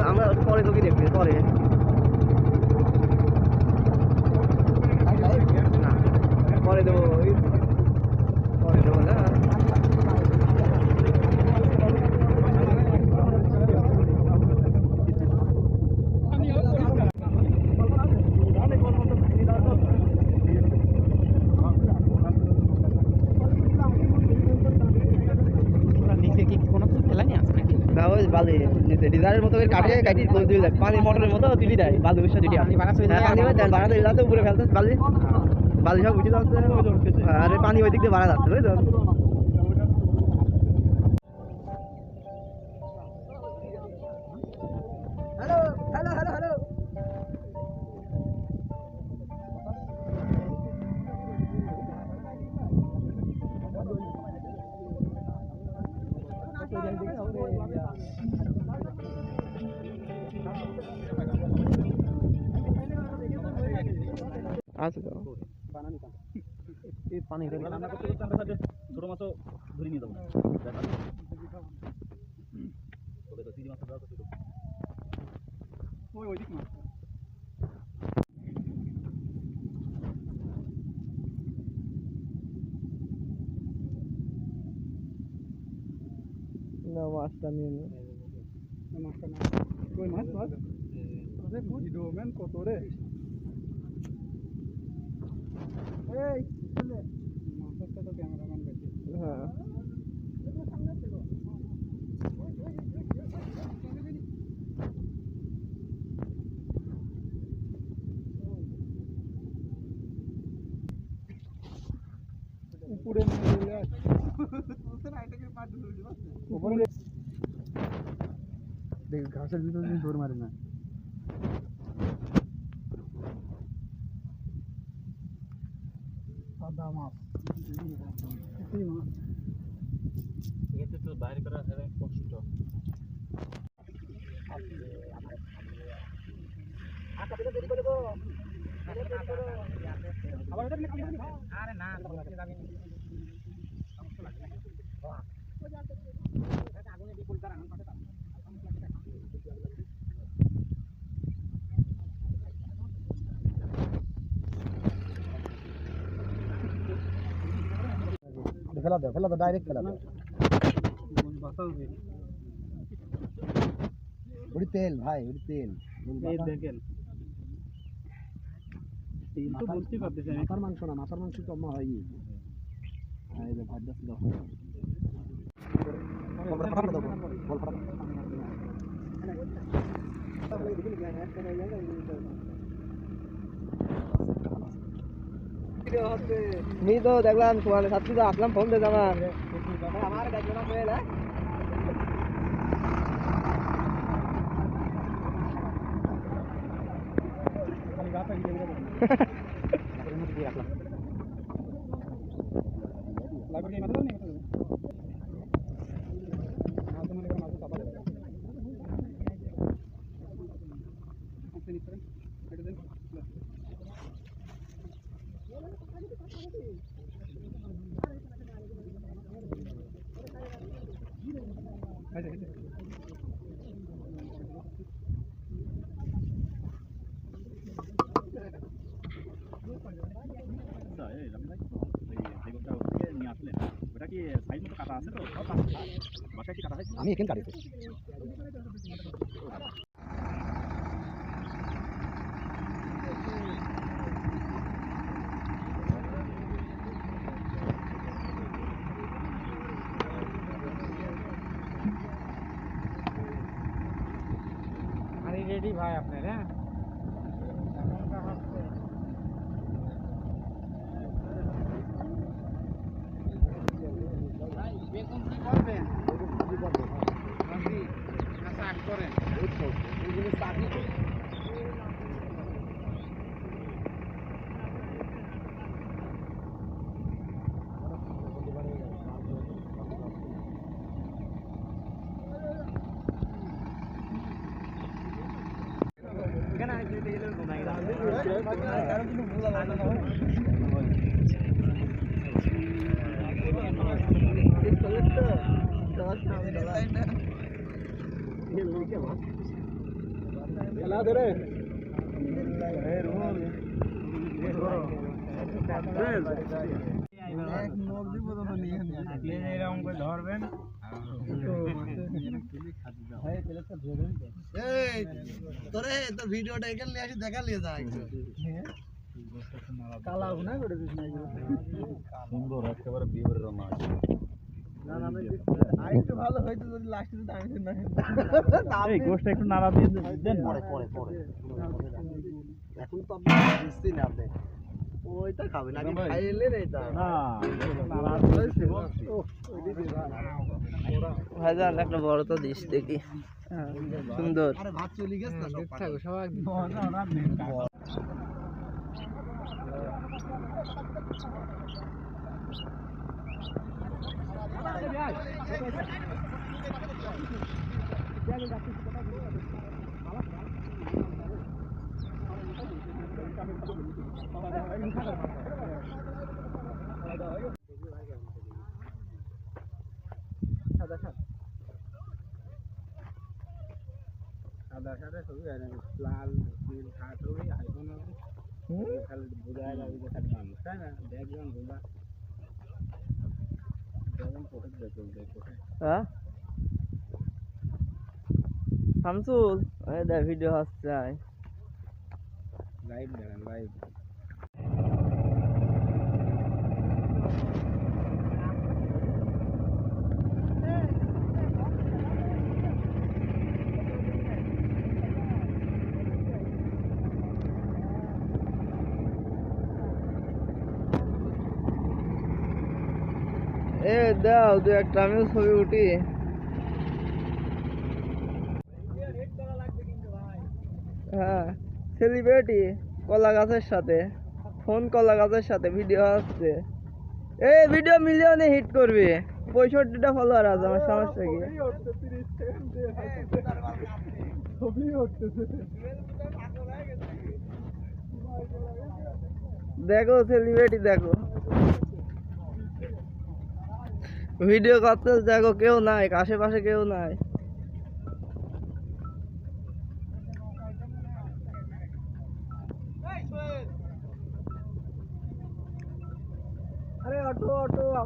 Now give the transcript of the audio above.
আমরা পরে তোকে দেখবি পরে পরে দেবো পরে দেবো না বালি ডিজারের মতো কাটিয়ে কাটি পানি মোটরের মতো তুলি দেয় বালু বিষয় যদি পানি বাড়াতে যাতে উপরে ফেলতে বালি বালি সব উঠে যাচ্ছে আর পানি ওই দিক দিয়ে বাড়া যাচ্ছে বুঝলো হ্যালো হ্যালো হ্যালো হ্যালো আছে তো পানি রান্না করতে করতে আমরা ছোট মাছও ধরে নিয়ে যাবো ওই দিক মাছ না মাছটা নিয়ে নে মাছটা না কই মাছ মাছ আরে ভিডিও ম্যান কত রে এই চলে মাছটা তো ক্যামেরাম্যান বেশি হ্যাঁ উপরে নিয়ে আসে ওখানে আইটাকে পাট ধরে দিবা উপরে দেখ ঘাসের ভিতর দিয়ে দৌড় মারে না সাদা মাছ কি মাছ এটা তো বাইরে করা হয় কষ্ট আচ্ছা এটা দেরি করে দেবো আবার এটা নিয়ে আরে না যাবে না সমস্যা লাগে না আগুনে দিয়ে পড়ে দাঁড়ান পাশে ফেলা দাও ডাইরেক্ট ফেলা দাও ওই তেল ভাই ওই তেল এই দেখেন তেল তো বলতে পারতেছ না মাথার মাংস না মাথার মাংস তো আম্মা হয় এই যে ভাত দাও বল ফটা দাও বল ফটা मी तो देखलाम तुम्हारे साथ तो आपलाम फोन दे जामा हमारे देखो ना फेल है लाइब्रेरी मतलब नहीं আমি এখানে কাটিছি रेडी भाई अपने ধরবেন তোরে তোর ভিডিওটা এখানে নিয়ে আসি দেখা নিয়ে যায় কালা গুনা করে দিস না সুন্দর একেবারে বিয়ের মাছ না না আরেকটু ভালো হইতো যদি লাস্টে তো আমি না এই গোশটা একটু নাড়া দিয়ে দেন না পরে এখন তো আপনি বুঝছি না আপনি ওইটা খাবেন আগে খাইলে রে এটা না নাড়া ভাইজান একটা বড় তো দিস দেখি সুন্দর আরে ভাত চলে গেছে না সব থাকো সবাই সাদা সাদা সবই লাল নীল খাট হবে আইফোন হবে খালি বুঝায় লাগবে যে খালি মানুষ তাই না দেখবেন বুঝা দেখবেন কোথায় দেখুন হ্যাঁ শামসুল এই দা ভিডিও হচ্ছে লাইভ দেখেন লাইভ এ দাও দু একটা আমিও ছবি উঠি হ্যাঁ সেলিব্রিটি কলা গাছের সাথে ফোন কলা গাছের সাথে ভিডিও আসছে এই ভিডিও মিলিয়নে হিট করবে 65টা ফলোয়ার আছে আমার সমস্যা কি দেখো সেলিব্রিটি দেখো ভিডিও করতে দেখো কেউ নাই আশেপাশে কেউ নাই আরে অটো অটো